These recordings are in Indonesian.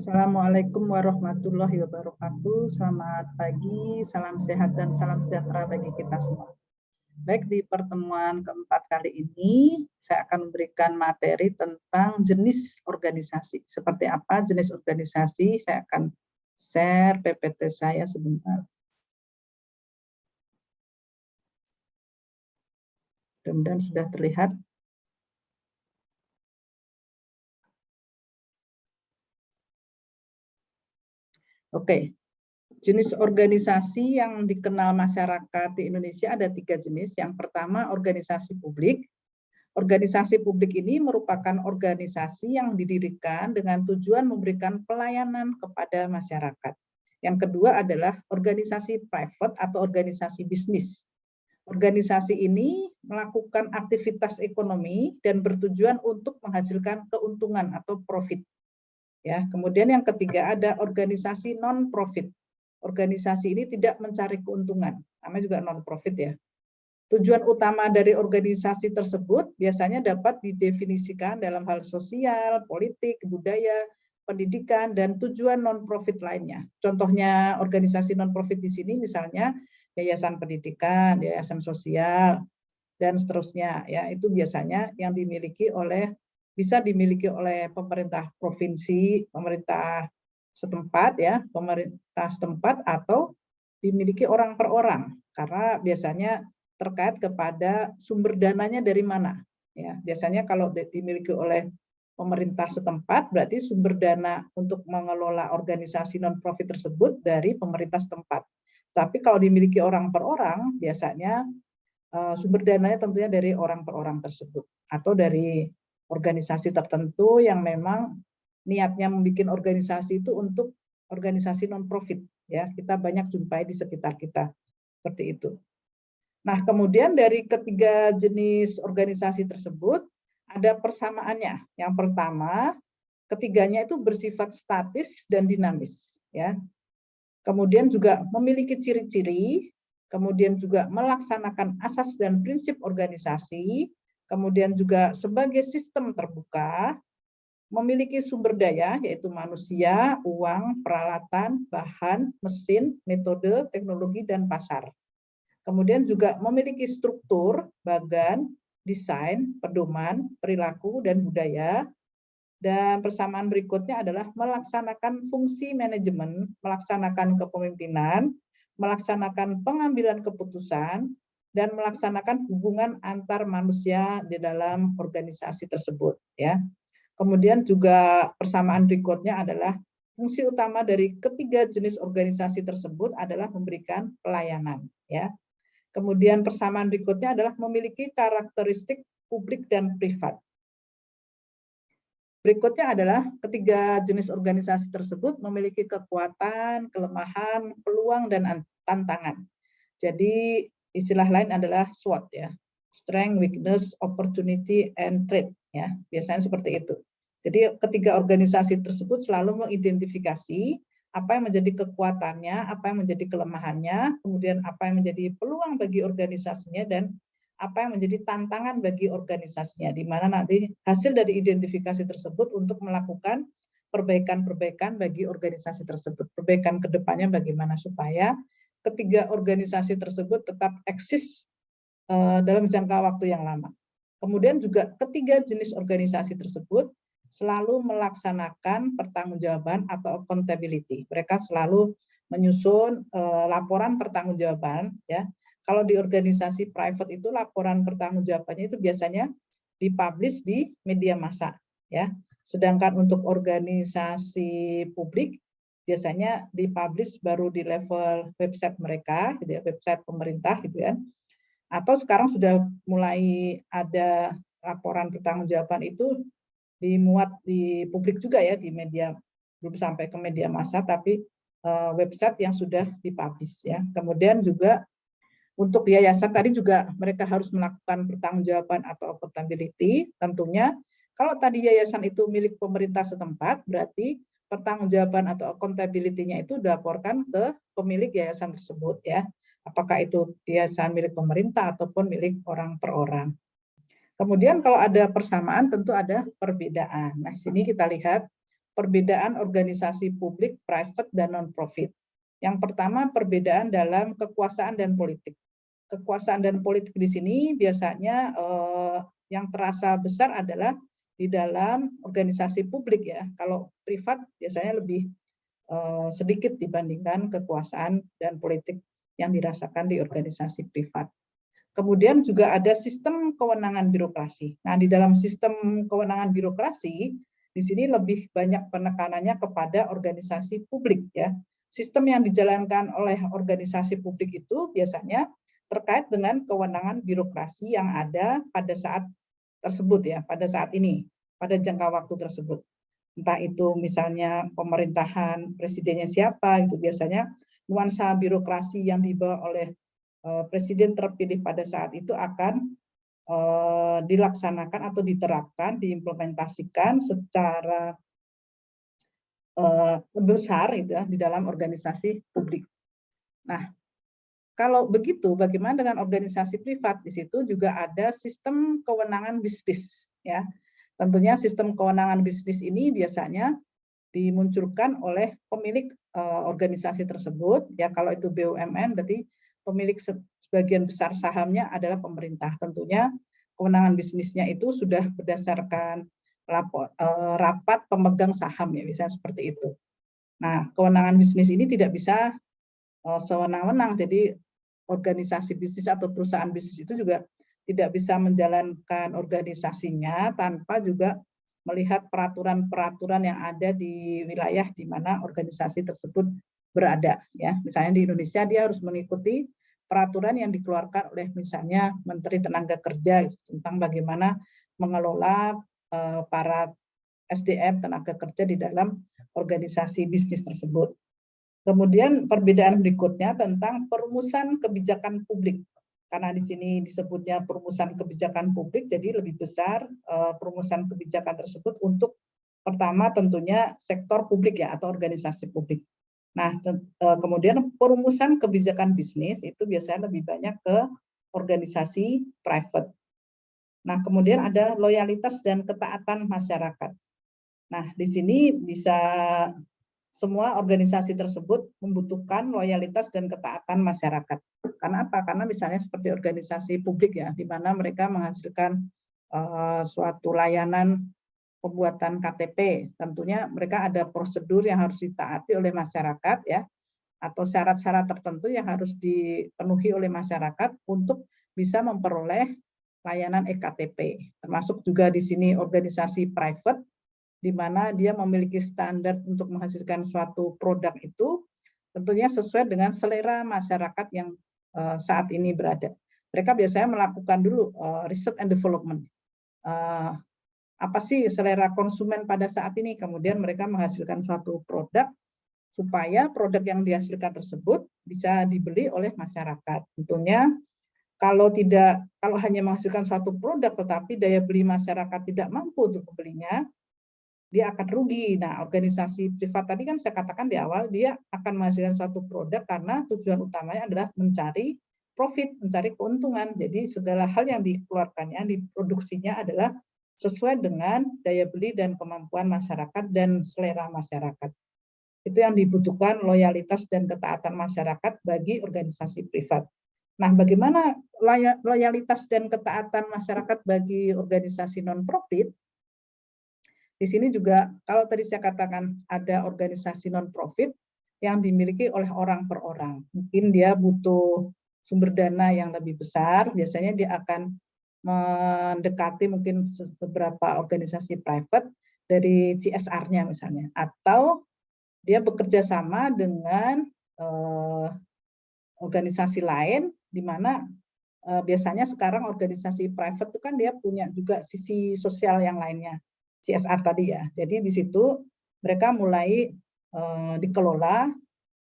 Assalamualaikum warahmatullahi wabarakatuh. Selamat pagi, salam sehat dan salam sejahtera bagi kita semua. Baik, di pertemuan keempat kali ini saya akan memberikan materi tentang jenis organisasi. Seperti apa jenis organisasi? Saya akan share PPT saya sebentar. Mudah-mudahan sudah terlihat. Oke. Jenis organisasi yang dikenal masyarakat di Indonesia ada 3 jenis. Yang pertama, organisasi publik. Organisasi publik ini merupakan organisasi yang didirikan dengan tujuan memberikan pelayanan kepada masyarakat. Yang kedua adalah organisasi private atau organisasi bisnis. Organisasi ini melakukan aktivitas ekonomi dan bertujuan untuk menghasilkan keuntungan atau profit. Ya, kemudian yang ketiga ada organisasi non-profit. Organisasi ini tidak mencari keuntungan, namanya juga non-profit ya. Tujuan utama dari organisasi tersebut biasanya dapat didefinisikan dalam hal sosial, politik, budaya, pendidikan, dan tujuan non-profit lainnya. Contohnya organisasi non-profit di sini misalnya yayasan pendidikan, yayasan sosial, dan seterusnya. Ya, itu biasanya yang bisa dimiliki oleh pemerintah provinsi, pemerintah setempat ya, pemerintah setempat atau dimiliki orang per orang karena biasanya terkait kepada sumber dananya dari mana. Ya, biasanya kalau dimiliki oleh pemerintah setempat berarti sumber dana untuk mengelola organisasi non profit tersebut dari pemerintah setempat. Tapi kalau dimiliki orang per orang biasanya sumber dananya tentunya dari orang per orang tersebut atau dari organisasi tertentu yang memang niatnya membuat organisasi itu untuk organisasi non-profit. Ya, kita banyak jumpai di sekitar kita seperti itu. Nah, kemudian dari ketiga jenis organisasi tersebut ada persamaannya. Yang pertama, ketiganya itu bersifat statis dan dinamis. Ya. Kemudian juga memiliki ciri-ciri, kemudian juga melaksanakan asas dan prinsip organisasi, kemudian juga sebagai sistem terbuka, memiliki sumber daya yaitu manusia, uang, peralatan, bahan, mesin, metode, teknologi, dan pasar. Kemudian juga memiliki struktur, bagan, desain, pedoman, perilaku, dan budaya. Dan persamaan berikutnya adalah melaksanakan fungsi manajemen, melaksanakan kepemimpinan, melaksanakan pengambilan keputusan, dan melaksanakan hubungan antar manusia di dalam organisasi tersebut. Ya. Kemudian juga persamaan berikutnya adalah fungsi utama dari ketiga jenis organisasi tersebut adalah memberikan pelayanan. Ya. Kemudian persamaan berikutnya adalah memiliki karakteristik publik dan privat. Berikutnya adalah ketiga jenis organisasi tersebut memiliki kekuatan, kelemahan, peluang, dan tantangan. Jadi istilah lain adalah SWOT ya. Strength, weakness, opportunity, and threat. Ya, biasanya seperti itu. Jadi ketiga organisasi tersebut selalu mengidentifikasi apa yang menjadi kekuatannya, apa yang menjadi kelemahannya, kemudian apa yang menjadi peluang bagi organisasinya, dan apa yang menjadi tantangan bagi organisasinya, di mana nanti hasil dari identifikasi tersebut untuk melakukan perbaikan-perbaikan bagi organisasi tersebut. Perbaikan ke depannya bagaimana supaya ketiga organisasi tersebut tetap eksis dalam jangka waktu yang lama. Kemudian juga ketiga jenis organisasi tersebut selalu melaksanakan pertanggungjawaban atau accountability. Mereka selalu menyusun laporan pertanggungjawaban. Ya. Kalau di organisasi private itu laporan pertanggungjawabannya itu biasanya dipublish di media massa. Ya. Sedangkan untuk organisasi publik biasanya dipublish baru di level website mereka, gitu ya, website pemerintah, gitu kan. Atau sekarang sudah mulai ada laporan pertanggungjawaban itu dimuat di publik juga ya, di media, belum sampai ke media massa, tapi website yang sudah dipublish ya. Kemudian juga untuk yayasan tadi juga mereka harus melakukan pertanggungjawaban atau accountability. Tentunya kalau tadi yayasan itu milik pemerintah setempat, berarti pertanggungjawaban atau accountability-nya itu dilaporkan ke pemilik yayasan tersebut ya. Apakah itu yayasan milik pemerintah ataupun milik orang per orang. Kemudian kalau ada persamaan tentu ada perbedaan. Nah, sini kita lihat perbedaan organisasi publik, private, dan non-profit. Yang pertama, perbedaan dalam kekuasaan dan politik. Kekuasaan dan politik di sini biasanya yang terasa besar adalah di dalam organisasi publik ya. Kalau privat biasanya lebih sedikit dibandingkan kekuasaan dan politik yang dirasakan di organisasi privat. Kemudian juga ada sistem kewenangan birokrasi. Nah, di dalam sistem kewenangan birokrasi, di sini lebih banyak penekanannya kepada organisasi publik ya. Sistem yang dijalankan oleh organisasi publik itu biasanya terkait dengan kewenangan birokrasi yang ada pada saat tersebut ya, pada saat ini, pada jangka waktu tersebut. Entah itu misalnya pemerintahan presidennya siapa, itu biasanya nuansa birokrasi yang dibawa oleh presiden terpilih pada saat itu akan dilaksanakan atau diterapkan, diimplementasikan secara besar itu ya, di dalam organisasi publik. Nah, kalau begitu, bagaimana dengan organisasi privat? Di situ juga ada sistem kewenangan bisnis, ya. Tentunya sistem kewenangan bisnis ini biasanya dimunculkan oleh pemilik organisasi tersebut. Ya, kalau itu BUMN, berarti pemilik sebagian besar sahamnya adalah pemerintah. Tentunya kewenangan bisnisnya itu sudah berdasarkan rapat pemegang saham ya, misalnya seperti itu. Nah, kewenangan bisnis ini tidak bisa sewenang-wenang. Jadi organisasi bisnis atau perusahaan bisnis itu juga tidak bisa menjalankan organisasinya tanpa juga melihat peraturan-peraturan yang ada di wilayah di mana organisasi tersebut berada. Ya, misalnya di Indonesia dia harus mengikuti peraturan yang dikeluarkan oleh misalnya Menteri Tenaga Kerja tentang bagaimana mengelola para SDM tenaga kerja di dalam organisasi bisnis tersebut. Kemudian perbedaan berikutnya tentang perumusan kebijakan publik. Karena di sini disebutnya perumusan kebijakan publik, jadi lebih besar perumusan kebijakan tersebut untuk pertama tentunya sektor publik ya atau organisasi publik. Nah, kemudian perumusan kebijakan bisnis itu biasanya lebih banyak ke organisasi private. Nah, kemudian ada loyalitas dan ketaatan masyarakat. Nah, di sini bisa semua organisasi tersebut membutuhkan loyalitas dan ketaatan masyarakat. Karena apa? Karena misalnya seperti organisasi publik ya, di mana mereka menghasilkan suatu layanan pembuatan KTP. Tentunya mereka ada prosedur yang harus ditaati oleh masyarakat ya, atau syarat-syarat tertentu yang harus dipenuhi oleh masyarakat untuk bisa memperoleh layanan eKTP. Termasuk juga di sini organisasi private di mana dia memiliki standar untuk menghasilkan suatu produk itu tentunya sesuai dengan selera masyarakat yang saat ini berada. Mereka biasanya melakukan dulu research and development. Apa sih selera konsumen pada saat ini? Kemudian mereka menghasilkan suatu produk supaya produk yang dihasilkan tersebut bisa dibeli oleh masyarakat. Tentunya kalau hanya menghasilkan suatu produk tetapi daya beli masyarakat tidak mampu untuk membelinya, dia akan rugi. Nah, organisasi privat tadi kan saya katakan di awal, dia akan menghasilkan suatu produk karena tujuan utamanya adalah mencari profit, mencari keuntungan. Jadi segala hal yang dikeluarkannya, diproduksinya adalah sesuai dengan daya beli dan kemampuan masyarakat dan selera masyarakat. Itu yang dibutuhkan loyalitas dan ketaatan masyarakat bagi organisasi privat. Nah, bagaimana loyalitas dan ketaatan masyarakat bagi organisasi non-profit? Di sini juga kalau tadi saya katakan ada organisasi non-profit yang dimiliki oleh orang per orang. Mungkin dia butuh sumber dana yang lebih besar, biasanya dia akan mendekati mungkin beberapa organisasi private dari CSR-nya misalnya. Atau dia bekerja sama dengan organisasi lain, di mana biasanya sekarang organisasi private itu kan dia punya juga sisi sosial yang lainnya. CSR tadi ya. Jadi di situ mereka mulai dikelola,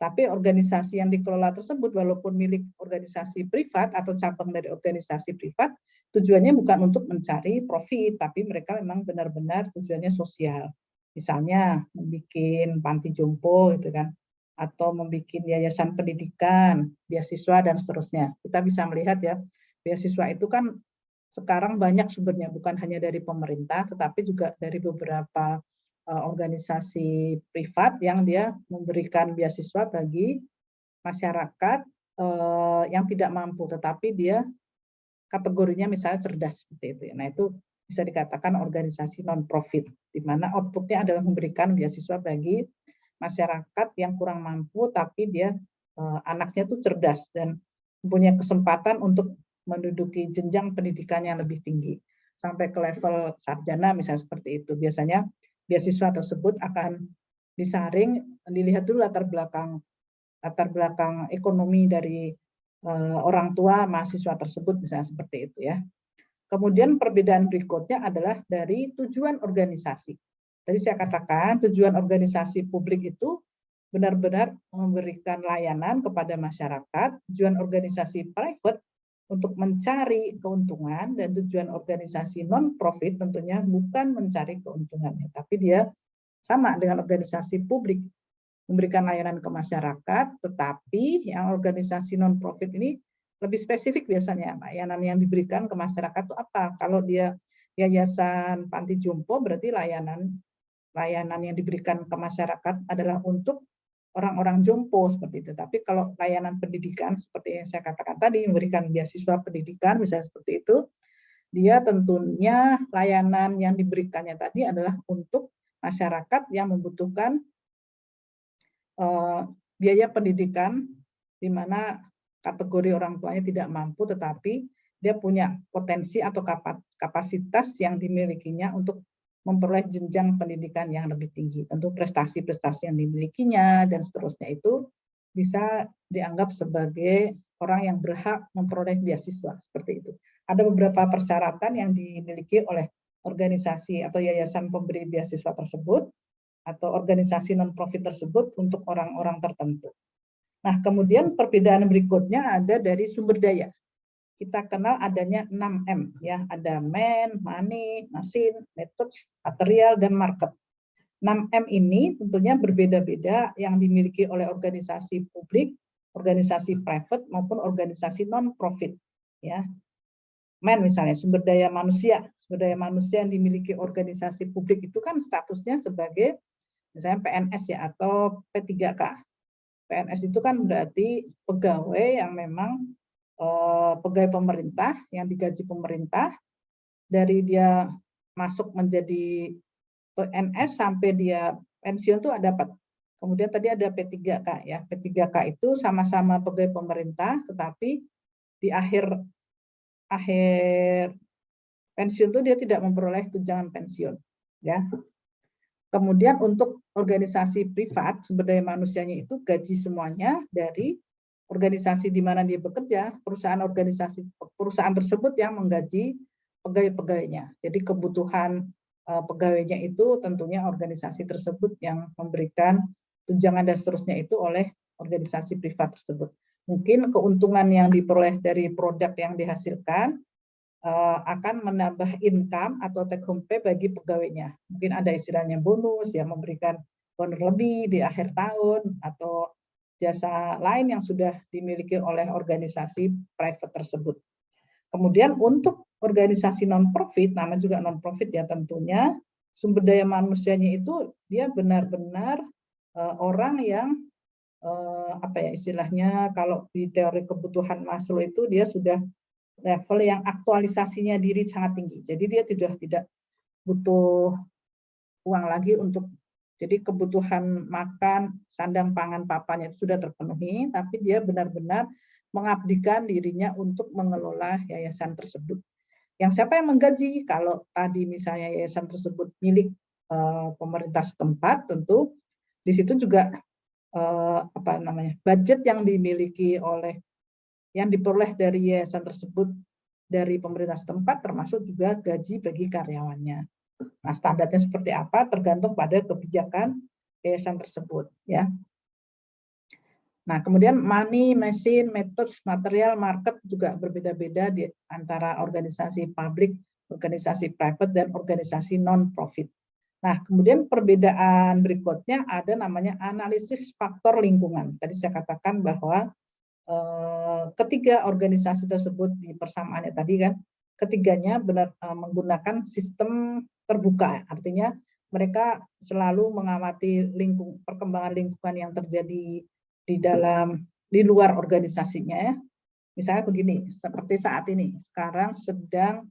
tapi organisasi yang dikelola tersebut walaupun milik organisasi privat atau cabang dari organisasi privat, tujuannya bukan untuk mencari profit, tapi mereka memang benar-benar tujuannya sosial. Misalnya membuat panti jompo gitu kan, atau membuat yayasan pendidikan, beasiswa dan seterusnya. Kita bisa melihat ya, beasiswa itu kan sekarang banyak sumbernya, bukan hanya dari pemerintah, tetapi juga dari beberapa organisasi privat yang dia memberikan beasiswa bagi masyarakat yang tidak mampu, tetapi dia kategorinya misalnya cerdas seperti itu. Nah, itu bisa dikatakan organisasi non-profit, di mana outputnya adalah memberikan beasiswa bagi masyarakat yang kurang mampu, tapi dia anaknya tuh cerdas dan punya kesempatan untuk menduduki jenjang pendidikan yang lebih tinggi sampai ke level sarjana misalnya seperti itu. Biasanya beasiswa tersebut akan disaring, dilihat dulu latar belakang ekonomi dari orang tua mahasiswa tersebut misalnya seperti itu ya. Kemudian perbedaan berikutnya adalah dari tujuan organisasi. Tadi saya katakan tujuan organisasi publik itu benar-benar memberikan layanan kepada masyarakat, tujuan organisasi private untuk mencari keuntungan, dan tujuan organisasi non-profit tentunya bukan mencari keuntungannya, tapi dia sama dengan organisasi publik, memberikan layanan ke masyarakat, tetapi yang organisasi non-profit ini lebih spesifik biasanya. Layanan yang diberikan ke masyarakat itu apa? Kalau dia yayasan panti jompo, berarti layanan yang diberikan ke masyarakat adalah untuk orang-orang jompo seperti itu. Tapi kalau layanan pendidikan seperti yang saya katakan tadi, memberikan beasiswa pendidikan misalnya seperti itu, dia tentunya layanan yang diberikannya tadi adalah untuk masyarakat yang membutuhkan biaya pendidikan, di mana kategori orang tuanya tidak mampu, tetapi dia punya potensi atau kapasitas yang dimilikinya untuk memperoleh jenjang pendidikan yang lebih tinggi. Tentu prestasi-prestasi yang dimilikinya dan seterusnya itu bisa dianggap sebagai orang yang berhak memperoleh beasiswa seperti itu. Ada beberapa persyaratan yang dimiliki oleh organisasi atau yayasan pemberi beasiswa tersebut atau organisasi non-profit tersebut untuk orang-orang tertentu. Nah, kemudian perbedaan berikutnya ada dari sumber daya. Kita kenal adanya 6M ya, ada man, money, machine, methods, material, dan market. 6M ini tentunya berbeda-beda yang dimiliki oleh organisasi publik, organisasi private maupun organisasi non-profit ya. Man misalnya sumber daya manusia yang dimiliki organisasi publik itu kan statusnya sebagai misalnya PNS ya atau P3K. PNS itu kan berarti pegawai yang memang pegawai pemerintah yang digaji pemerintah, dari dia masuk menjadi PNS sampai dia pensiun tuh ada dapat. Kemudian tadi ada P3K ya. P3K itu sama-sama pegawai pemerintah, tetapi di akhir pensiun tuh dia tidak memperoleh tunjangan pensiun ya. Kemudian untuk organisasi privat, sumber daya manusianya itu gaji semuanya dari organisasi di mana dia bekerja, perusahaan tersebut yang menggaji pegawai-pegawainya. Jadi kebutuhan pegawainya itu tentunya organisasi tersebut yang memberikan tunjangan dan seterusnya itu oleh organisasi privat tersebut. Mungkin keuntungan yang diperoleh dari produk yang dihasilkan akan menambah income atau take home pay bagi pegawainya. Mungkin ada istilahnya bonus, ya memberikan bonus lebih di akhir tahun, atau jasa lain yang sudah dimiliki oleh organisasi private tersebut. Kemudian untuk organisasi non-profit, nama juga non-profit ya tentunya, sumber daya manusianya itu dia benar-benar orang yang apa ya istilahnya, kalau di teori kebutuhan Maslow itu dia sudah level yang aktualisasinya diri sangat tinggi. Jadi dia tidak butuh uang lagi untuk, jadi kebutuhan makan, sandang, pangan, papannya itu sudah terpenuhi, tapi dia benar-benar mengabdikan dirinya untuk mengelola yayasan tersebut. Yang siapa yang menggaji? Kalau tadi misalnya yayasan tersebut milik pemerintah setempat, tentu di situ juga budget yang dimiliki oleh yang diperoleh dari yayasan tersebut dari pemerintah setempat, termasuk juga gaji bagi karyawannya. Nah, standarnya seperti apa tergantung pada kebijakan yayasan tersebut, ya. Nah, kemudian money, machine, methods, material, market juga berbeda-beda di antara organisasi publik, organisasi private, dan organisasi non-profit. Nah, kemudian perbedaan berikutnya ada namanya analisis faktor lingkungan. Tadi saya katakan bahwa ketiga organisasi tersebut di persamaannya tadi kan, ketiganya benar menggunakan sistem terbuka, artinya mereka selalu mengamati perkembangan lingkungan yang terjadi di luar organisasinya ya. Misalnya begini, seperti saat ini, sekarang sedang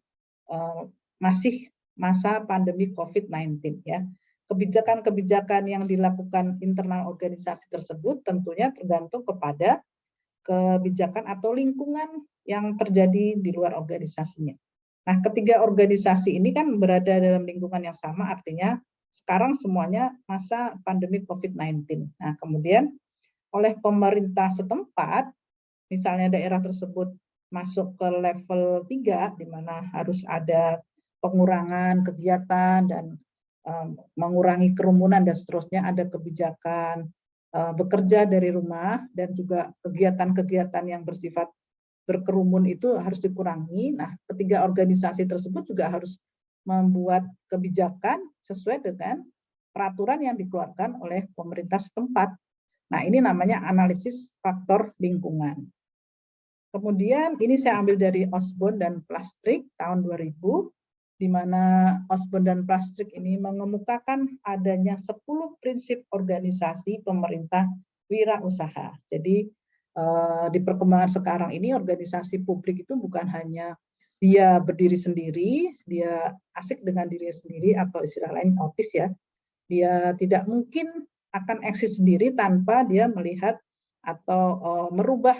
masih masa pandemi COVID-19 ya. Kebijakan-kebijakan yang dilakukan internal organisasi tersebut tentunya tergantung kepada kebijakan atau lingkungan yang terjadi di luar organisasinya. Nah, ketiga organisasi ini kan berada dalam lingkungan yang sama, artinya sekarang semuanya masa pandemi COVID-19. Nah, kemudian oleh pemerintah setempat, misalnya daerah tersebut masuk ke level 3, di mana harus ada pengurangan kegiatan dan mengurangi kerumunan dan seterusnya, ada kebijakan bekerja dari rumah dan juga kegiatan-kegiatan yang bersifat berkerumun itu harus dikurangi. Nah, ketiga organisasi tersebut juga harus membuat kebijakan sesuai dengan peraturan yang dikeluarkan oleh pemerintah setempat. Nah, ini namanya analisis faktor lingkungan. Kemudian ini saya ambil dari Osborne dan Plastric tahun 2000, di mana Osborne dan Plastric ini mengemukakan adanya 10 prinsip organisasi pemerintah wirausaha. Jadi di perkembangan sekarang ini organisasi publik itu bukan hanya dia berdiri sendiri, dia asik dengan diri sendiri atau istilah lain autis ya. Dia tidak mungkin akan eksis sendiri tanpa dia melihat atau merubah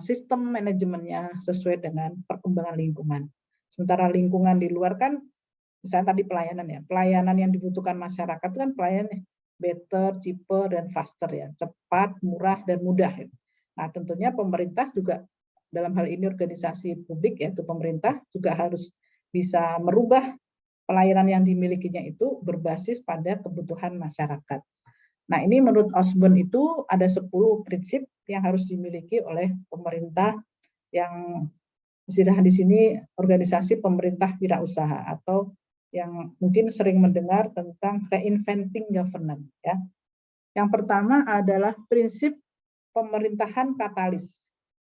sistem manajemennya sesuai dengan perkembangan lingkungan. Sementara lingkungan di luar kan, misalnya tadi pelayanan ya, pelayanan yang dibutuhkan masyarakat itu kan pelayanan better, cheaper, dan faster ya, cepat, murah, dan mudah. Nah, tentunya pemerintah juga dalam hal ini organisasi publik yaitu pemerintah juga harus bisa merubah pelayanan yang dimilikinya itu berbasis pada kebutuhan masyarakat. Nah, ini menurut Osborne itu ada 10 prinsip yang harus dimiliki oleh pemerintah yang istilah di sini organisasi pemerintah wirausaha atau yang mungkin sering mendengar tentang reinventing governance ya. Yang pertama adalah prinsip pemerintahan katalis.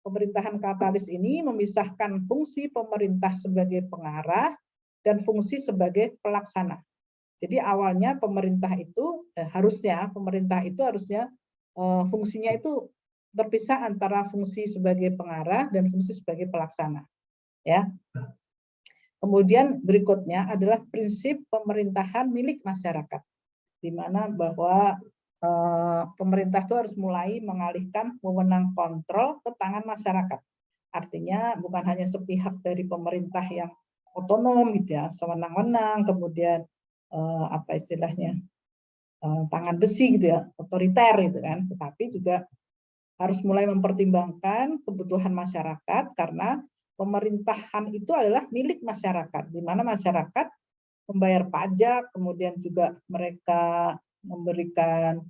Pemerintahan katalis ini memisahkan fungsi pemerintah sebagai pengarah dan fungsi sebagai pelaksana. Jadi awalnya pemerintah itu harusnya fungsinya itu terpisah antara fungsi sebagai pengarah dan fungsi sebagai pelaksana. Ya. Kemudian berikutnya adalah prinsip pemerintahan milik masyarakat, di mana bahwa pemerintah itu harus mulai mengalihkan wewenang kontrol ke tangan masyarakat. Artinya bukan hanya sepihak dari pemerintah yang otonom gitu ya, sewenang-wenang, kemudian apa istilahnya tangan besi gitu ya, otoriter gitu kan, tetapi juga harus mulai mempertimbangkan kebutuhan masyarakat karena pemerintahan itu adalah milik masyarakat, di mana masyarakat membayar pajak, kemudian juga mereka memberikan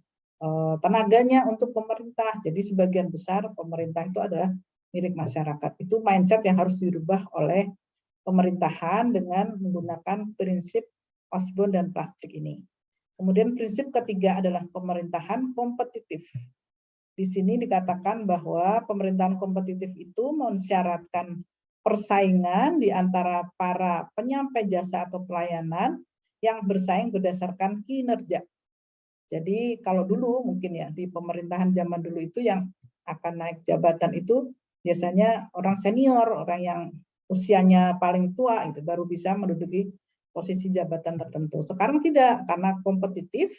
tenaganya untuk pemerintah. Jadi sebagian besar pemerintah itu adalah milik masyarakat. Itu mindset yang harus dirubah oleh pemerintahan dengan menggunakan prinsip Osborne dan Plastric ini. Kemudian prinsip ketiga adalah pemerintahan kompetitif. Di sini dikatakan bahwa pemerintahan kompetitif itu mensyaratkan persaingan di antara para penyampai jasa atau pelayanan yang bersaing berdasarkan kinerja. Jadi kalau dulu mungkin ya di pemerintahan zaman dulu itu yang akan naik jabatan itu biasanya orang senior, orang yang usianya paling tua itu baru bisa menduduki posisi jabatan tertentu. Sekarang tidak, karena kompetitif.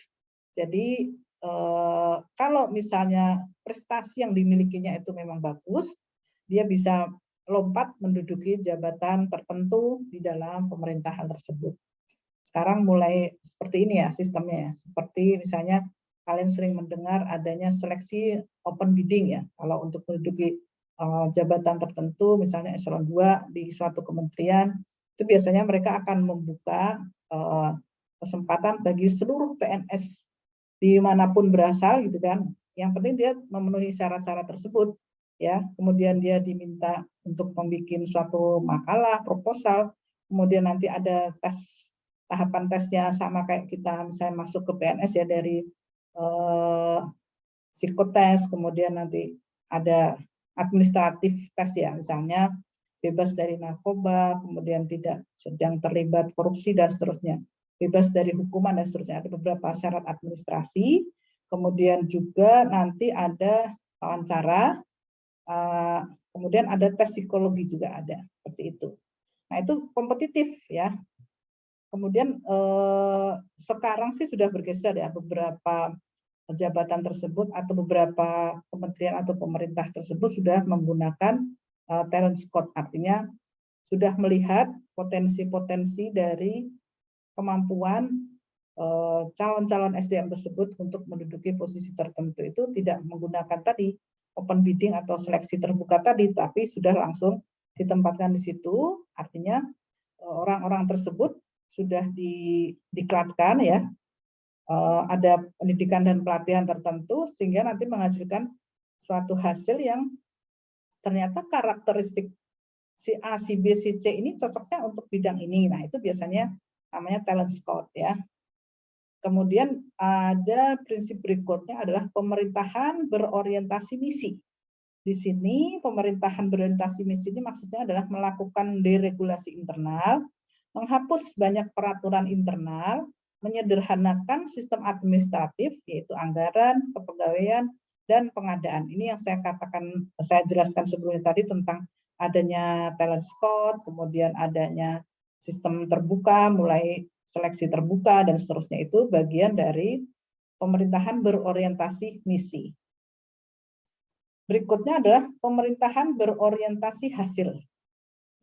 Jadi kalau misalnya prestasi yang dimilikinya itu memang bagus, dia bisa lompat menduduki jabatan tertentu di dalam pemerintahan tersebut. Sekarang mulai seperti ini ya sistemnya ya. Seperti misalnya kalian sering mendengar adanya seleksi open bidding ya. Kalau untuk menduduki jabatan tertentu, misalnya eselon 2 di suatu kementerian, itu biasanya mereka akan membuka kesempatan bagi seluruh PNS dimanapun berasal gitu kan. Yang penting dia memenuhi syarat-syarat tersebut ya. Kemudian dia diminta untuk membuat suatu makalah, proposal, kemudian nanti ada tes, tahapan tesnya sama kayak kita misalnya masuk ke PNS ya, dari psikotes, kemudian nanti ada administratif tes ya, misalnya bebas dari narkoba, kemudian tidak sedang terlibat korupsi dan seterusnya. bebas dari hukuman dan seterusnya. Ada beberapa syarat administrasi, kemudian juga nanti ada wawancara, kemudian ada tes psikologi juga ada, seperti itu. Nah itu kompetitif ya. Kemudian sekarang sih sudah bergeser ya, beberapa jabatan tersebut atau beberapa kementerian atau pemerintah tersebut sudah menggunakan talent scout, artinya sudah melihat potensi-potensi dari kemampuan calon-calon SDM tersebut untuk menduduki posisi tertentu, itu tidak menggunakan tadi open bidding atau seleksi terbuka tadi, tapi sudah langsung ditempatkan di situ, artinya orang-orang tersebut sudah diklatkan ya, ada pendidikan dan pelatihan tertentu sehingga nanti menghasilkan suatu hasil yang ternyata karakteristik si A, si B, si C ini cocoknya untuk bidang ini. Nah, itu biasanya namanya talent scout ya. Kemudian ada prinsip berikutnya adalah pemerintahan berorientasi misi. Di sini pemerintahan berorientasi misi ini maksudnya adalah melakukan deregulasi internal, menghapus banyak peraturan internal, menyederhanakan sistem administratif yaitu anggaran, kepegawaian, dan pengadaan. Ini yang saya katakan, saya jelaskan sebelumnya tadi tentang adanya talent scout, kemudian adanya sistem terbuka, mulai seleksi terbuka dan seterusnya, itu bagian dari pemerintahan berorientasi misi. Berikutnya adalah pemerintahan berorientasi hasil.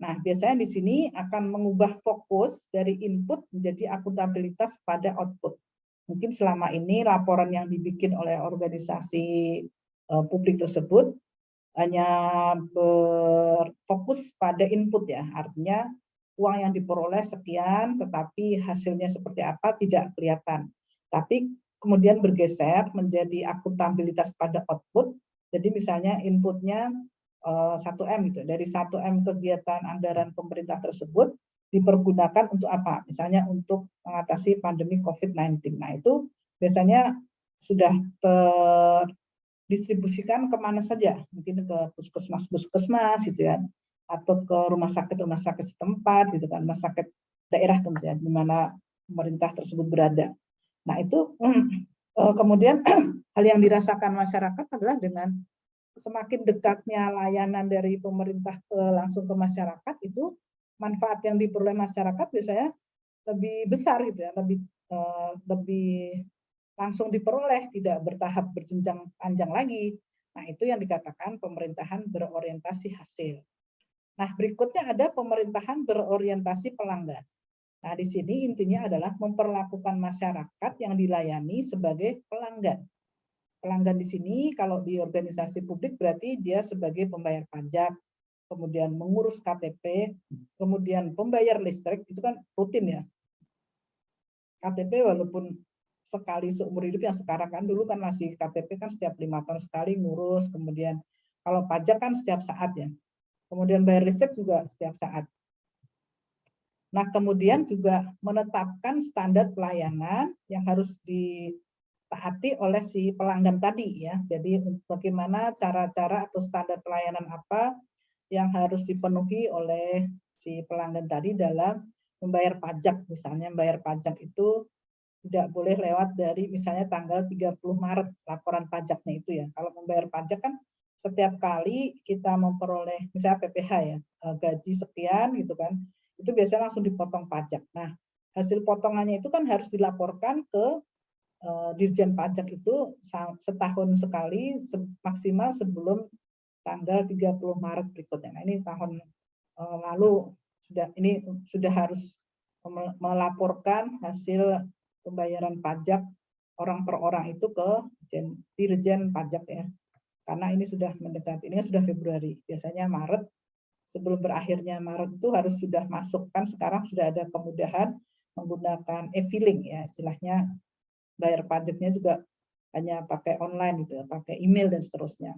Nah, biasanya di sini akan mengubah fokus dari input menjadi akuntabilitas pada output. Mungkin selama ini laporan yang dibikin oleh organisasi publik tersebut hanya berfokus pada input ya, artinya uang yang diperoleh sekian, tetapi hasilnya seperti apa tidak kelihatan. Tapi kemudian bergeser menjadi akuntabilitas pada output. Jadi misalnya inputnya 1M gitu. Dari 1M kegiatan anggaran pemerintah tersebut dipergunakan untuk apa? Misalnya untuk mengatasi pandemi COVID-19. Nah, itu biasanya sudah terdistribusikan kemana saja, mungkin ke puskesmas gitu ya, atau ke rumah sakit setempat gitu kan, rumah sakit daerah kemudian di mana pemerintah tersebut berada. Nah, itu kemudian hal yang dirasakan masyarakat adalah dengan semakin dekatnya layanan dari pemerintah langsung ke masyarakat, itu manfaat yang diperoleh masyarakat biasanya lebih besar gitu ya, lebih langsung diperoleh, tidak bertahap berjenjang panjang lagi. Nah, itu yang dikatakan pemerintahan berorientasi hasil. Nah, berikutnya ada pemerintahan berorientasi pelanggan. Nah, di sini intinya adalah memperlakukan masyarakat yang dilayani sebagai pelanggan. Pelanggan di sini kalau di organisasi publik berarti dia sebagai pembayar pajak, kemudian mengurus KTP, kemudian pembayar listrik, itu kan rutin ya. KTP walaupun sekali seumur hidup, yang sekarang kan, dulu kan masih KTP kan setiap 5 tahun sekali ngurus, kemudian kalau pajak kan setiap saat ya. Kemudian bayar listrik juga setiap saat. Nah, kemudian juga menetapkan standar pelayanan yang harus ditaati oleh si pelanggan tadi ya. Jadi bagaimana cara-cara atau standar pelayanan apa yang harus dipenuhi oleh si pelanggan tadi dalam membayar pajak. Misalnya membayar pajak itu tidak boleh lewat dari misalnya tanggal 30 Maret laporan pajaknya itu ya. Kalau membayar pajak kan setiap kali kita memperoleh misalnya PPh ya, gaji sekian gitu kan, itu biasanya langsung dipotong pajak. Nah, hasil potongannya itu kan harus dilaporkan ke Dirjen Pajak itu setahun sekali, maksimal sebelum tanggal 30 Maret berikutnya. Nah, ini tahun lalu sudah harus melaporkan hasil pembayaran pajak orang per orang itu ke Dirjen Pajak ya. Karena ini sudah mendekati, ini sudah Februari, biasanya Maret, sebelum berakhirnya Maret itu harus sudah masuk. Kan sekarang sudah ada kemudahan menggunakan e-filing ya, istilahnya bayar pajaknya juga hanya pakai online gitu ya, pakai email dan seterusnya.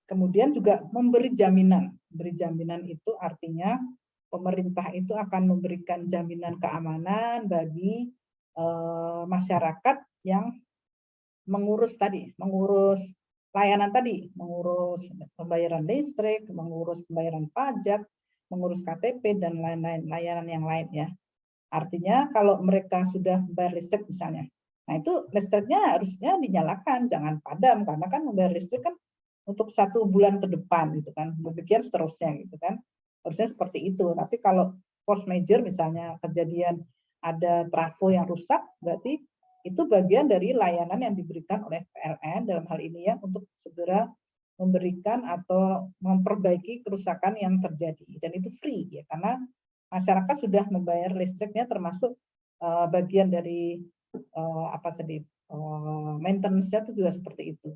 Kemudian juga memberi jaminan. Beri jaminan itu artinya pemerintah itu akan memberikan jaminan keamanan bagi masyarakat yang mengurus layanan tadi, mengurus pembayaran listrik, mengurus pembayaran pajak, mengurus KTP dan lain-lain layanan yang lain ya. Artinya kalau mereka sudah membayar listrik misalnya, nah itu listriknya harusnya dinyalakan, jangan padam, karena kan membayar listrik kan untuk 1 bulan ke depan gitu kan, demikian seterusnya gitu kan, harusnya seperti itu. Tapi kalau force major misalnya kejadian ada trafo yang rusak, berarti itu bagian dari layanan yang diberikan oleh PLN dalam hal ini ya, untuk segera memberikan atau memperbaiki kerusakan yang terjadi, dan itu free ya, karena masyarakat sudah membayar listriknya, termasuk bagian dari maintenance-nya itu juga seperti itu.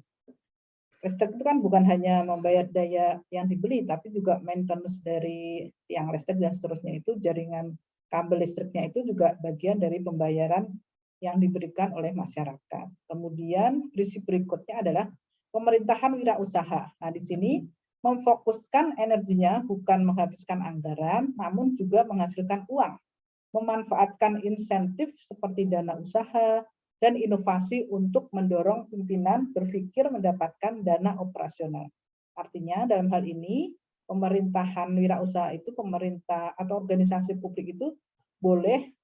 Listrik itu kan bukan hanya membayar daya yang dibeli, tapi juga maintenance dari tiang listrik dan seterusnya, itu jaringan kabel listriknya itu juga bagian dari pembayaran yang diberikan oleh masyarakat. Kemudian prinsip berikutnya adalah pemerintahan wirausaha. Nah, di sini memfokuskan energinya bukan menghabiskan anggaran, namun juga menghasilkan uang, memanfaatkan insentif seperti dana usaha dan inovasi untuk mendorong pimpinan berpikir mendapatkan dana operasional. Artinya dalam hal ini pemerintahan wirausaha itu, pemerintah atau organisasi publik itu boleh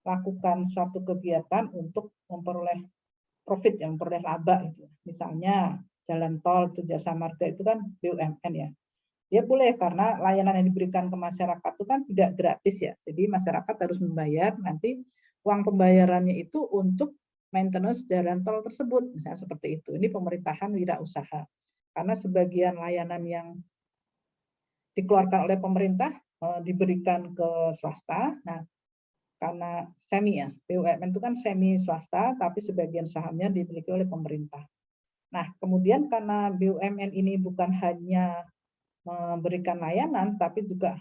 melakukan suatu kegiatan untuk memperoleh profit, yang memperoleh laba itu. Misalnya jalan tol itu jasa marga itu kan BUMN ya. Dia boleh karena layanan yang diberikan ke masyarakat itu kan tidak gratis ya. Jadi masyarakat harus membayar, nanti uang pembayarannya itu untuk maintenance jalan tol tersebut, misalnya seperti itu. Ini pemerintahan wirausaha. Karena sebagian layanan yang dikeluarkan oleh pemerintah diberikan ke swasta. Nah, karena semi ya, BUMN itu kan semi swasta, tapi sebagian sahamnya dimiliki oleh pemerintah. Nah, kemudian karena BUMN ini bukan hanya memberikan layanan, tapi juga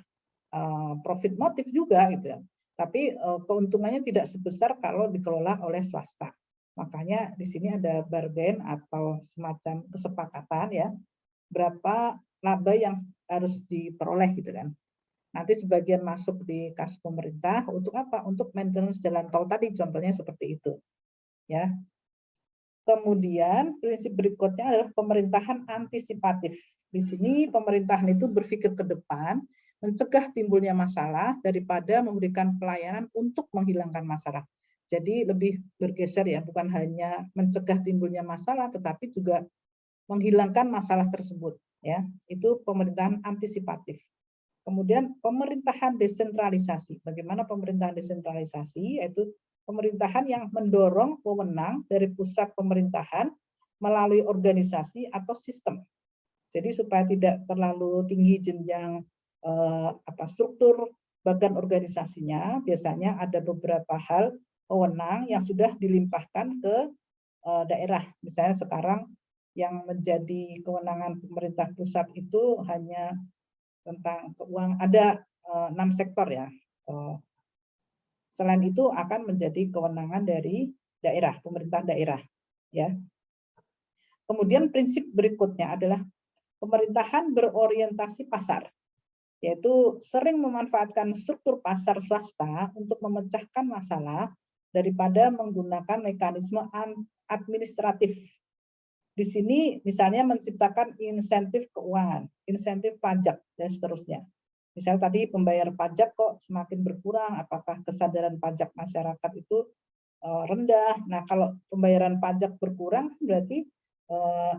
profit motif juga gitu ya. Tapi keuntungannya tidak sebesar kalau dikelola oleh swasta. Makanya di sini ada bargain atau semacam kesepakatan ya, berapa laba yang harus diperoleh gitu kan. Nanti sebagian masuk di kas pemerintah untuk apa? Untuk maintenance jalan tol tadi, contohnya seperti itu. Ya. Kemudian prinsip berikutnya adalah pemerintahan antisipatif. Di sini pemerintahan itu berpikir ke depan, mencegah timbulnya masalah daripada memberikan pelayanan untuk menghilangkan masalah. Jadi lebih bergeser ya, bukan hanya mencegah timbulnya masalah, tetapi juga menghilangkan masalah tersebut. Ya, itu pemerintahan antisipatif. Kemudian pemerintahan desentralisasi. Bagaimana pemerintahan desentralisasi? Yaitu pemerintahan yang mendorong wewenang dari pusat pemerintahan melalui organisasi atau sistem. Jadi supaya tidak terlalu tinggi jenjang struktur badan organisasinya, biasanya ada beberapa hal wewenang yang sudah dilimpahkan ke daerah. Misalnya sekarang yang menjadi kewenangan pemerintah pusat itu hanya tentang keuangan, ada 6 sektor ya. Selain itu akan menjadi kewenangan dari daerah, pemerintah daerah. Ya. Kemudian prinsip berikutnya adalah pemerintahan berorientasi pasar, yaitu sering memanfaatkan struktur pasar swasta untuk memecahkan masalah daripada menggunakan mekanisme administratif. Di sini misalnya menciptakan insentif keuangan, insentif pajak, dan seterusnya. Misalnya tadi pembayar pajak kok semakin berkurang, apakah kesadaran pajak masyarakat itu rendah. Nah, kalau pembayaran pajak berkurang, berarti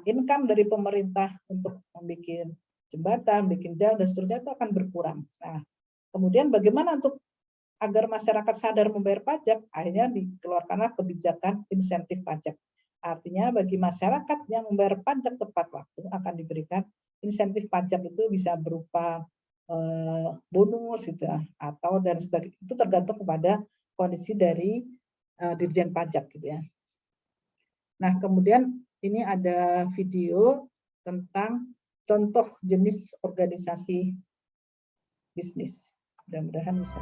income dari pemerintah untuk membuat jembatan, bikin jalan, dan seterusnya itu akan berkurang. Nah, kemudian bagaimana untuk agar masyarakat sadar membayar pajak? Akhirnya dikeluarkanlah kebijakan insentif pajak. Artinya bagi masyarakat yang membayar pajak tepat waktu akan diberikan insentif pajak, itu bisa berupa bonus gitu ya, atau dan sebagainya, itu tergantung kepada kondisi dari Dirjen Pajak gitu ya. Nah, kemudian ini ada video tentang contoh jenis organisasi bisnis. Mudah-mudahan bisa.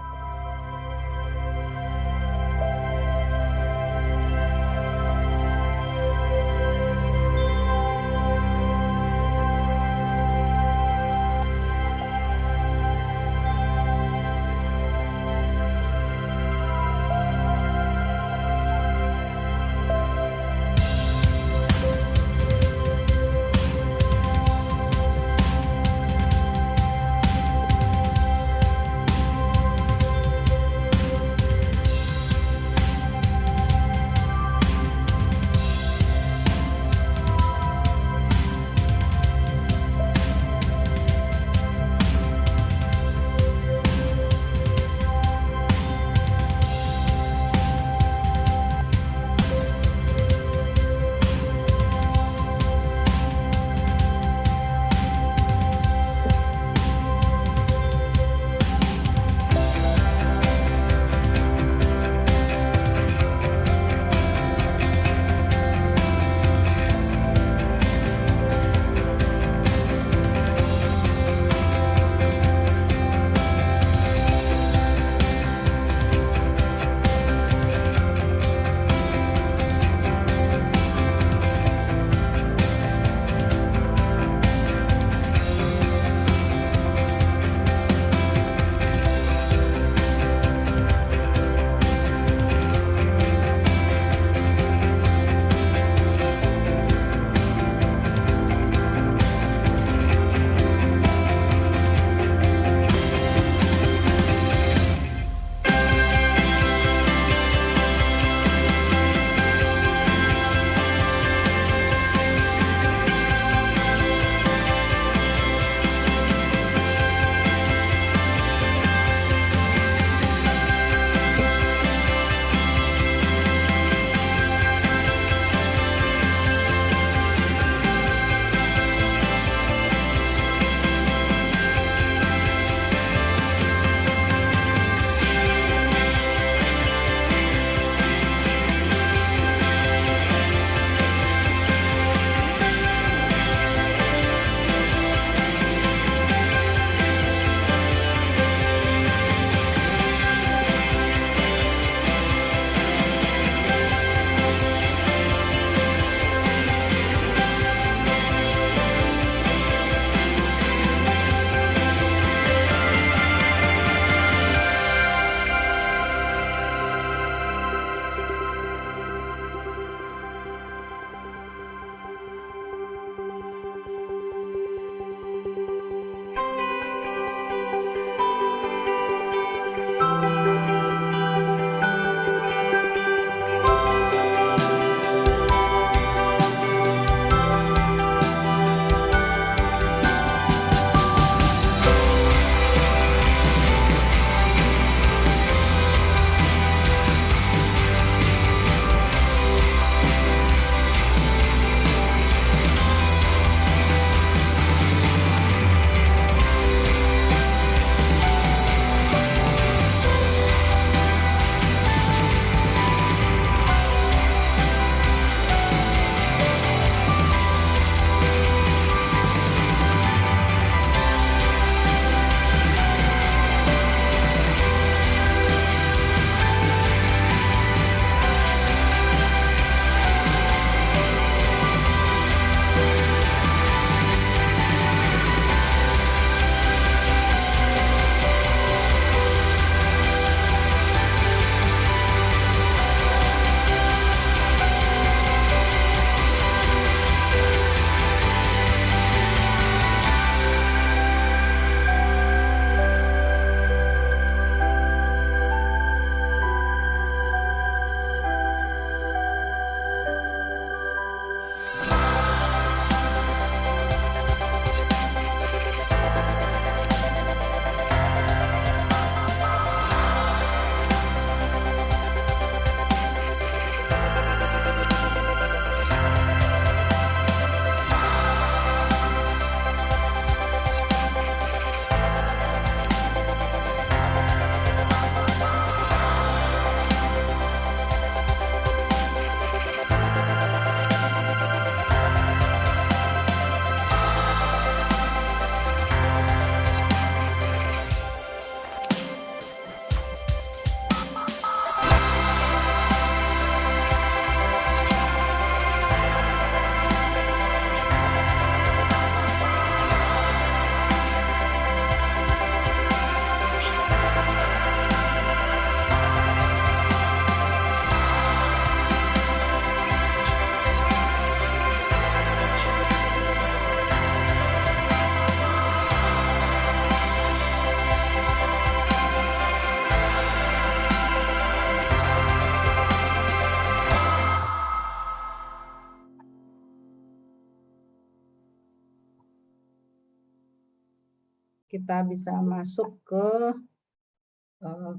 kita bisa masuk ke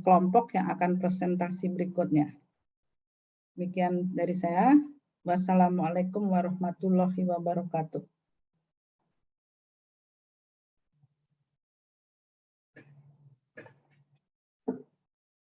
kelompok yang akan presentasi berikutnya. Demikian dari saya. Wassalamualaikum warahmatullahi wabarakatuh.